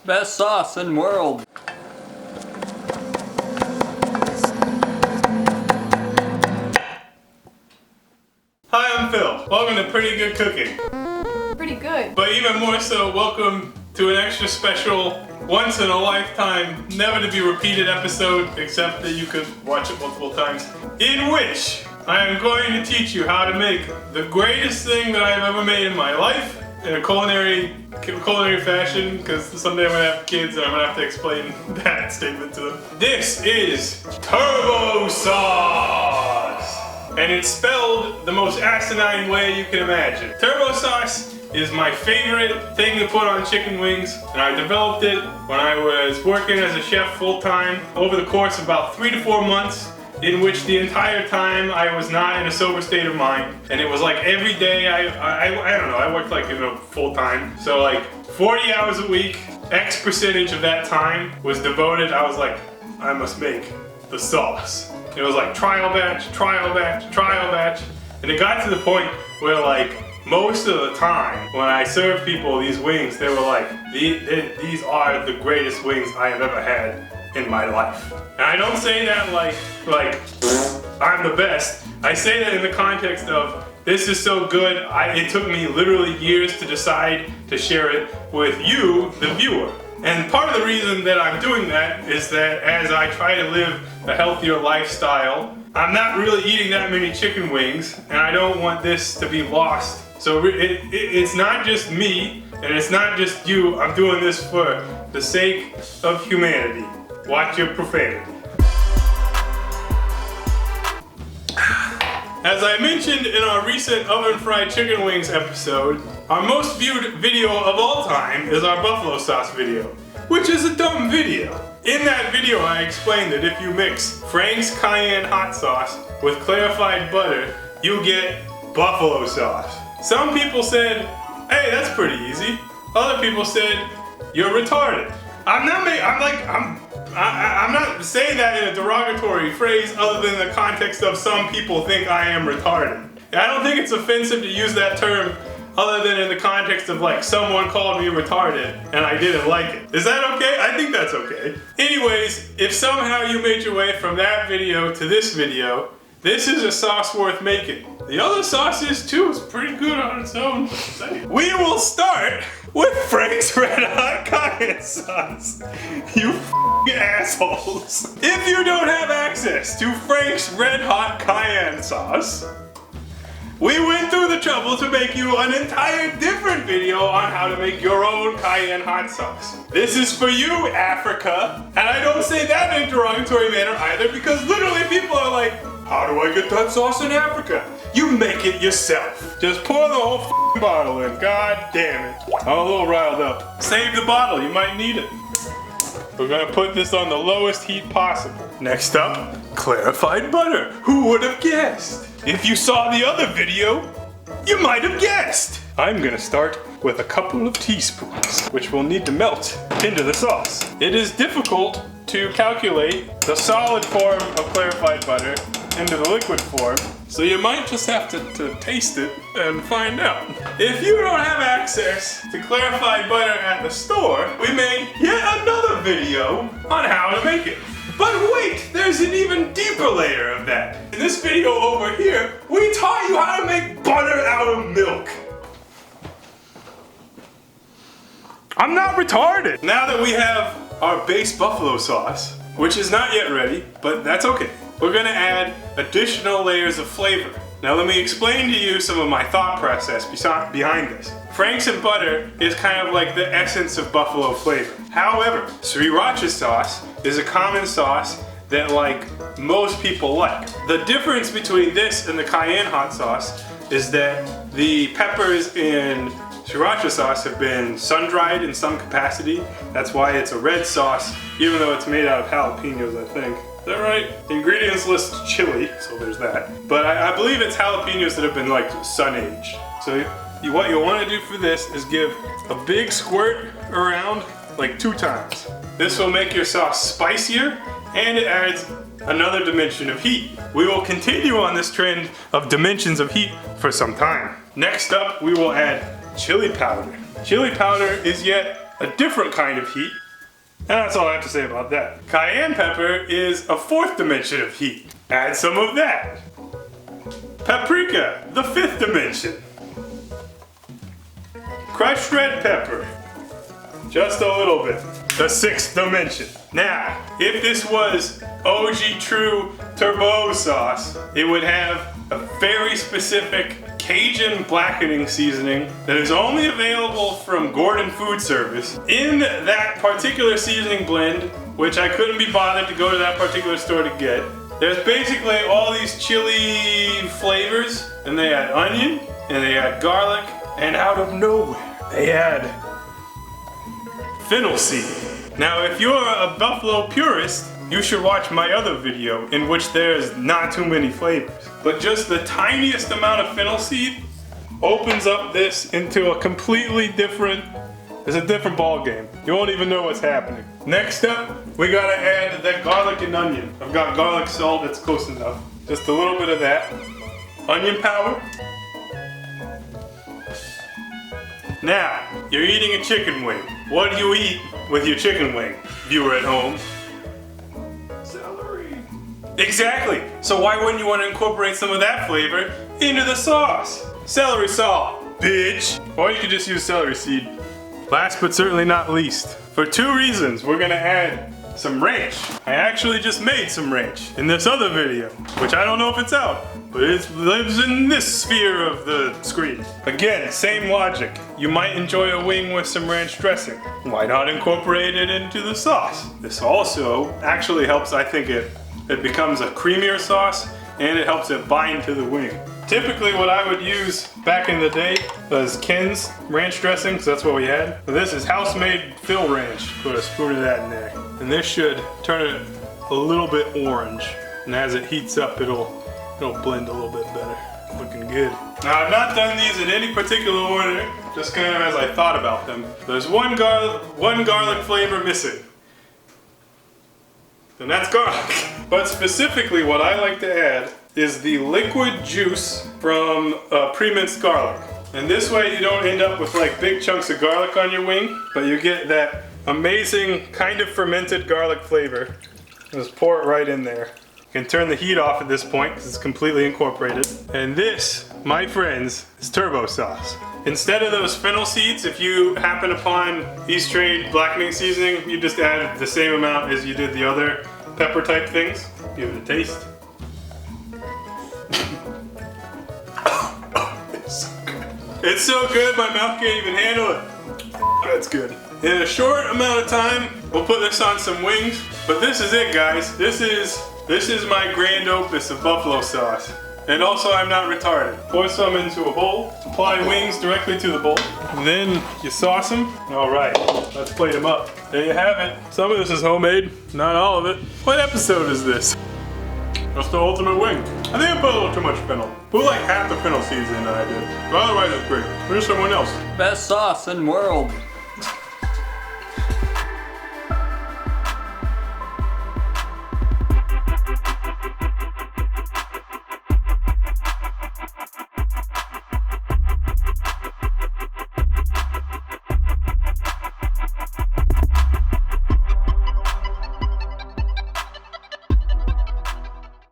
Best sauce in the world. Hi, I'm Phil. Welcome to Pretty Good Cooking. Pretty good. But even more so, welcome to an extra special, once in a lifetime, never to be repeated episode, except that you could watch it multiple times, in which I am going to teach you how to make the greatest thing that I've ever made in my life in a culinary fashion, because someday I'm gonna have kids and I'm gonna have to explain that statement to them. This is Tourbeauxxx Saus! And it's spelled the most asinine way you can imagine. Tourbeauxxx Saus is my favorite thing to put on chicken wings, and I developed it when I was working as a chef full-time over the course of about 3 to 4 months, in which the entire time I was not in a sober state of mind. And it was like every day, I don't know, I worked like, full-time. So like 40 hours a week, X percentage of that time was devoted. I was like, I must make the sauce. It was like trial batch, trial batch, trial batch. And it got to the point where like most of the time when I served people these wings, they were like, these are the greatest wings I have ever had in my life. And I don't say that like I'm the best. I say that in the context of this is so good, it took me literally years to decide to share it with you, the viewer. And part of the reason that I'm doing that is that as I try to live a healthier lifestyle, I'm not really eating that many chicken wings, and I don't want this to be lost. So it's not just me, and it's not just you. I'm doing this for the sake of humanity. Watch your profanity. As I mentioned in our recent oven fried chicken wings episode, our most viewed video of all time is our buffalo sauce video, which is a dumb video. In that video I explained that if you mix Frank's Cayenne hot sauce with clarified butter, you get buffalo sauce. Some people said, hey, that's pretty easy. Other people said, you're retarded. I'm not saying that in a derogatory phrase other than the context of some people think I am retarded. I don't think it's offensive to use that term other than in the context of like someone called me retarded and I didn't like it. Is that okay? I think that's okay. Anyways, if somehow you made your way from that video to this video, this is a sauce worth making. The other sauces too is pretty good on its own. We will start with Frank's Red Hot Cayenne Sauce. You assholes. If you don't have access to Frank's Red Hot Cayenne Sauce, we went through the trouble to make you an entire different video on how to make your own Cayenne hot sauce. This is for you, Africa. And I don't say that in a derogatory manner either, because literally people are like, how do I get that sauce in Africa? You make it yourself. Just pour the whole bottle in. God damn it. I'm a little riled up. Save the bottle, you might need it. We're gonna put this on the lowest heat possible. Next up, clarified butter. Who would have guessed? If you saw the other video, you might have guessed. I'm gonna start with a couple of teaspoons, which will need to melt into the sauce. It is difficult to calculate the solid form of clarified butter into the liquid form, so you might just have to taste it and find out. If you don't have access to clarified butter at the store, we made yet another video on how to make it. But wait, there's an even deeper layer of that. In this video over here, we taught you how to make butter out of milk. I'm not retarded. Now that we have our base buffalo sauce, which is not yet ready, but that's okay, we're gonna add additional layers of flavor. Now let me explain to you some of my thought process behind this. Frank's and butter is kind of like the essence of buffalo flavor. However, sriracha sauce is a common sauce that like most people like. The difference between this and the Cayenne hot sauce is that the peppers in sriracha sauce have been sun-dried in some capacity. That's why it's a red sauce, even though it's made out of jalapenos, I think. Is that right? The ingredients list chili, so there's that. But I believe it's jalapenos that have been like sun-aged. So what you'll want to do for this is give a big squirt around like 2 times. This will make your sauce spicier and it adds another dimension of heat. We will continue on this trend of dimensions of heat for some time. Next up, we will add chili powder. Chili powder is yet a different kind of heat. And that's all I have to say about that. Cayenne pepper is a fourth dimension of heat. Add some of that. Paprika, the fifth dimension. Crushed red pepper, just a little bit, the sixth dimension. Now, if this was OG true Tourbeauxxx sauce, it would have a very specific Cajun blackening seasoning that is only available from Gordon Food Service. In that particular seasoning blend, which I couldn't be bothered to go to that particular store to get, there's basically all these chili flavors, and they add onion, and they add garlic, and out of nowhere, they add fennel seed. Now, if you're a buffalo purist, you should watch my other video in which there's not too many flavors. But just the tiniest amount of fennel seed opens up this into a completely different, it's a different ball game. You won't even know what's happening. Next up, we gotta add that garlic and onion. I've got garlic salt, that's close enough. Just a little bit of that. Onion powder. Now, you're eating a chicken wing. What do you eat with your chicken wing, viewer at home? Celery. Exactly. So why wouldn't you want to incorporate some of that flavor into the sauce? Celery salt, bitch. Or you could just use celery seed. Last but certainly not least, for two reasons, we're gonna add some ranch. I actually just made some ranch in this other video, which I don't know if it's out, but it lives in this sphere of the screen. Again, same logic. You might enjoy a wing with some ranch dressing. Why not incorporate it into the sauce? This also actually helps, I think it becomes a creamier sauce, and it helps it bind to the wing. Typically what I would use back in the day was Ken's ranch dressing, because that's what we had. But this is house-made Phil ranch. Put a spoon of that in there. And this should turn it a little bit orange. And as it heats up, it'll blend a little bit better. Looking good. Now I've not done these in any particular order, just kind of as I thought about them. There's one garlic flavor missing. And that's garlic. But specifically what I like to add is the liquid juice from pre-minced garlic. And this way you don't end up with like big chunks of garlic on your wing, but you get that amazing kind of fermented garlic flavor. Just pour it right in there. You can turn the heat off at this point because it's completely incorporated. And this, my friends, is Tourbeauxxx sauce. Instead of those fennel seeds, if you happen upon East Trade blackening seasoning, you just add the same amount as you did the other pepper type things. Give it a taste. It's so good, my mouth can't even handle it. That's good. In a short amount of time, we'll put this on some wings. But this is it, guys. This is my grand opus of buffalo sauce. And also, I'm not retarded. Pour some into a bowl. Apply wings directly to the bowl. And then you sauce them. All right, let's plate them up. There you have it. Some of this is homemade, not all of it. What episode is this? That's the ultimate wing. I think I put a little too much fennel. Put like half the fennel seeds in that I did. But otherwise it's great. Where's someone else? Best sauce in the world.